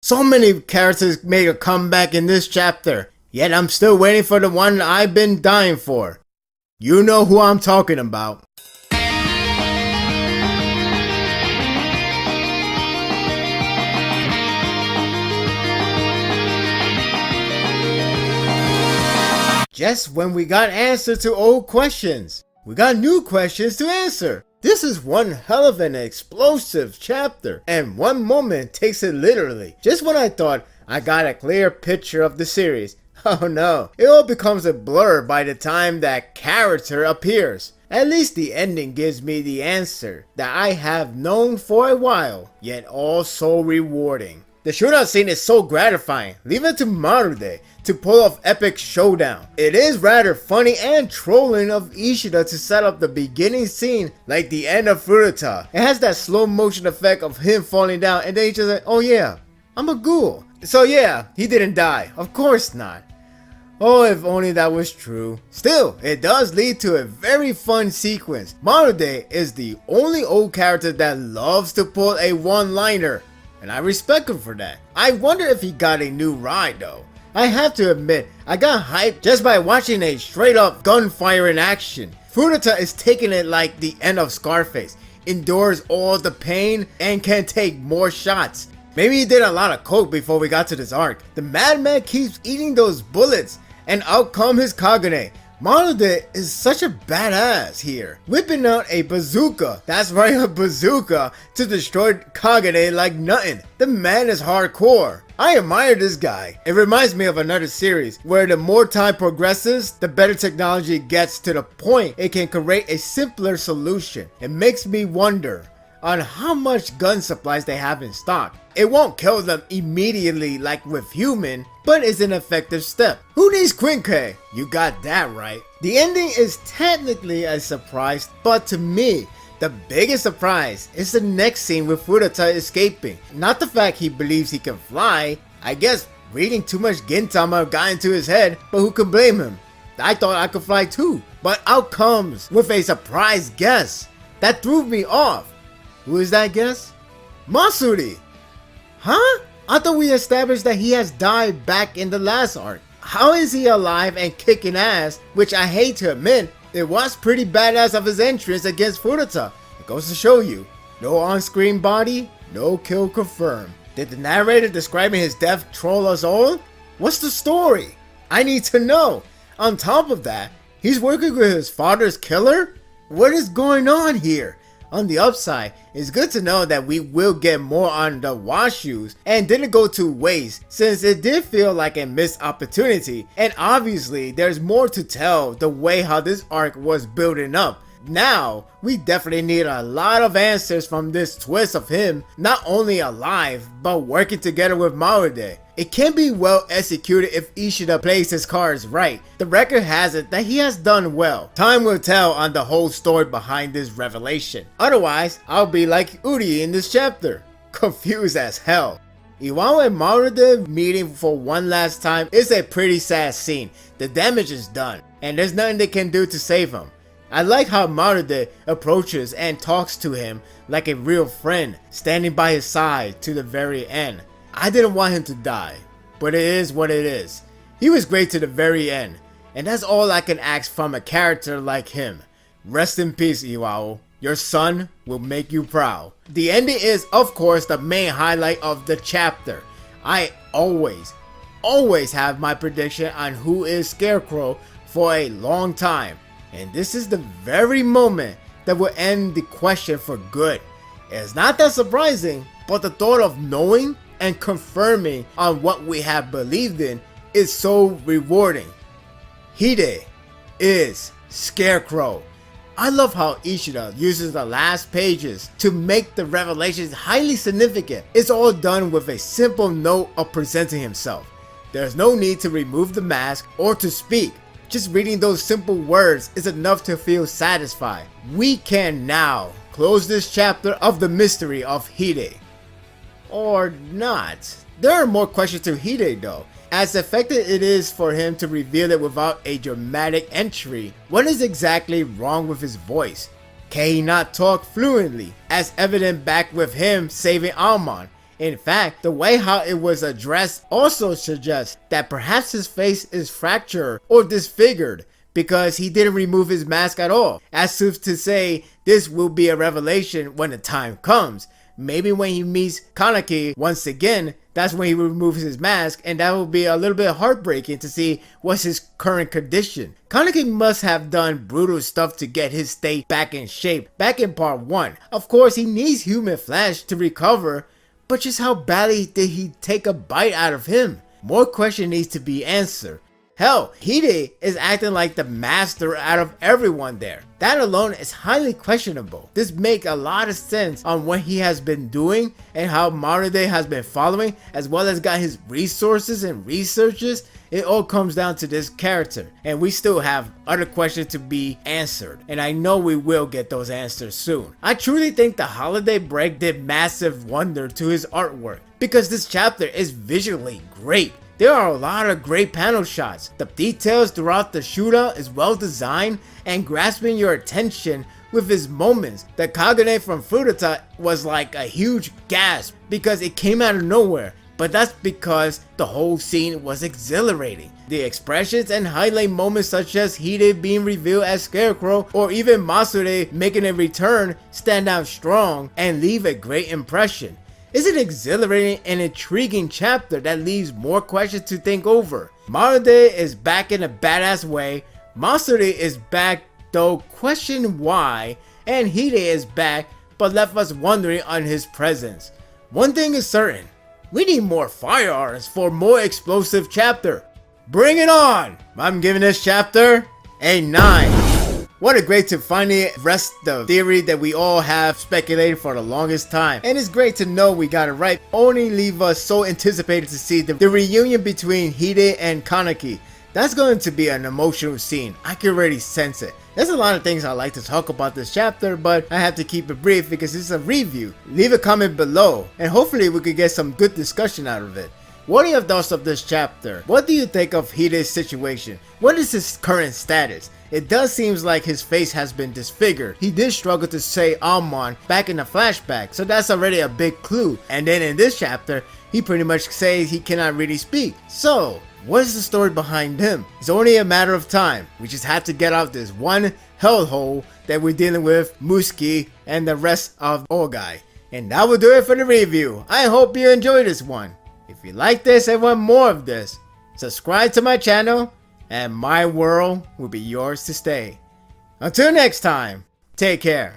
So many characters make a comeback in this chapter, yet I'm still waiting for the one I've been dying for. You know who I'm talking about. Just when we got answers to old questions, we got new questions to answer. This is one hell of an explosive chapter, and one moment takes it literally. Just when I thought I got a clear picture of the series, oh no, it all becomes a blur by the time that character appears. At least the ending gives me the answer that I have known for a while, yet all so rewarding. The shootout scene is so gratifying. Leave it to Marude to pull off epic showdown. It is rather funny and trolling of Ishida to set up the beginning scene like the end of Furuta. It has that slow motion effect of him falling down and then he's just like, oh yeah, I'm a ghoul. So yeah, he didn't die. Of course not. Oh, if only that was true. Still, it does lead to a very fun sequence. Marude is the only old character that loves to pull a one-liner, and I respect him for that. I wonder if he got a new ride though. I have to admit, I got hyped just by watching a straight up gunfire in action. Furuta is taking it like the end of Scarface, endures all the pain and can take more shots. Maybe he did a lot of coke before we got to this arc. The madman keeps eating those bullets, and out come his Kagane. Marude is such a badass here, whipping out a bazooka, that's right, a bazooka, to destroy Kagane like nothing. The man is hardcore. I admire this guy. It reminds me of another series where the more time progresses, the better technology gets to the point it can create a simpler solution. It makes me wonder on how much gun supplies they have in stock. It won't kill them immediately like with human, but is an effective step. Who needs Quinque? You got that right. The ending is technically a surprise, but to me, the biggest surprise is the next scene with Furuta escaping. Not the fact he believes he can fly. I guess reading too much Gintama got into his head, but who can blame him? I thought I could fly too. But out comes with a surprise guess that threw me off. Who is that guess? Masuri! Huh? I thought we established that he has died back in the last arc. How is he alive and kicking ass? Which I hate to admit, it was pretty badass of his entrance against Furuta. It goes to show you, no on-screen body, no kill confirmed. Did the narrator describing his death troll us all? What's the story? I need to know. On top of that, he's working with his father's killer? What is going on here? On the upside, it's good to know that we will get more on the Washus and didn't go to waste, since it did feel like a missed opportunity, and obviously there's more to tell the way how this arc was building up. Now, we definitely need a lot of answers from this twist of him not only alive, but working together with Marude. It can be well executed if Ishida plays his cards right. The record has it that he has done well. Time will tell on the whole story behind this revelation. Otherwise, I'll be like Uri in this chapter, confused as hell. Iwao and Marude meeting for one last time is a pretty sad scene. The damage is done, and there's nothing they can do to save him. I like how Marude approaches and talks to him like a real friend, standing by his side to the very end. I didn't want him to die, but it is what it is. He was great to the very end, and that's all I can ask from a character like him. Rest in peace, Iwao. Your son will make you proud. The ending is, of course, the main highlight of the chapter. I always have my prediction on who is Scarecrow for a long time. And this is the very moment that will end the question for good. It's not that surprising, but the thought of knowing and confirming on what we have believed in is so rewarding. Hide is Scarecrow. I love how Ishida uses the last pages to make the revelations highly significant. It's all done with a simple note of presenting himself. There's no need to remove the mask or to speak. Just reading those simple words is enough to feel satisfied. We can now close this chapter of the mystery of Hide. Or not. There are more questions to Hide though. As effective it is for him to reveal it without a dramatic entry, what is exactly wrong with his voice? Can he not talk fluently, as evident back with him saving Almond? In fact, the way how it was addressed also suggests that perhaps his face is fractured or disfigured because he didn't remove his mask at all, as if to say this will be a revelation when the time comes. Maybe when he meets Kaneki once again, that's when he removes his mask, and that will be a little bit heartbreaking to see what's his current condition. Kaneki must have done brutal stuff to get his state back in shape back in part 1. Of course, he needs human flesh to recover, but just how badly did he take a bite out of him? More question needs to be answered. Hell, Hide is acting like the master out of everyone there. That alone is highly questionable. This makes a lot of sense on what he has been doing and how Marude has been following, as well as got his resources and researches. It all comes down to this character, and we still have other questions to be answered, and I know we will get those answers soon. I truly think the holiday break did massive wonder to his artwork, because this chapter is visually great. There are a lot of great panel shots. The details throughout the shootout is well designed and grasping your attention with his moments. The Kagane from Furita was like a huge gasp because it came out of nowhere, but that's because the whole scene was exhilarating. The expressions and highlight moments such as Hide being revealed as Scarecrow or even Masure making a return stand out strong and leave a great impression. It's an exhilarating and intriguing chapter that leaves more questions to think over. Marude is back in a badass way, Masure is back though question why, and Hide is back but left us wondering on his presence. One thing is certain, we need more firearms for more explosive chapter. Bring it on! I'm giving this chapter a 9. What a great to finally rest the theory that we all have speculated for the longest time. And it's great to know we got it right. Only leave us so anticipated to see the reunion between Hide and Kaneki. That's going to be an emotional scene. I can already sense it. There's a lot of things I like to talk about this chapter, but I have to keep it brief because it's a review. Leave a comment below and hopefully we could get some good discussion out of it. What are your thoughts of this chapter? What do you think of Hide's situation? What is his current status? It does seem like his face has been disfigured. He did struggle to say Amon back in the flashback, so that's already a big clue. And then in this chapter, he pretty much says he cannot really speak. So, what is the story behind him? It's only a matter of time. We just have to get out this one hellhole that we're dealing with, Muski and the rest of Ogai. And that will do it for the review. I hope you enjoyed this one. If you like this and want more of this, subscribe to my channel and my world will be yours to stay. Until next time, take care.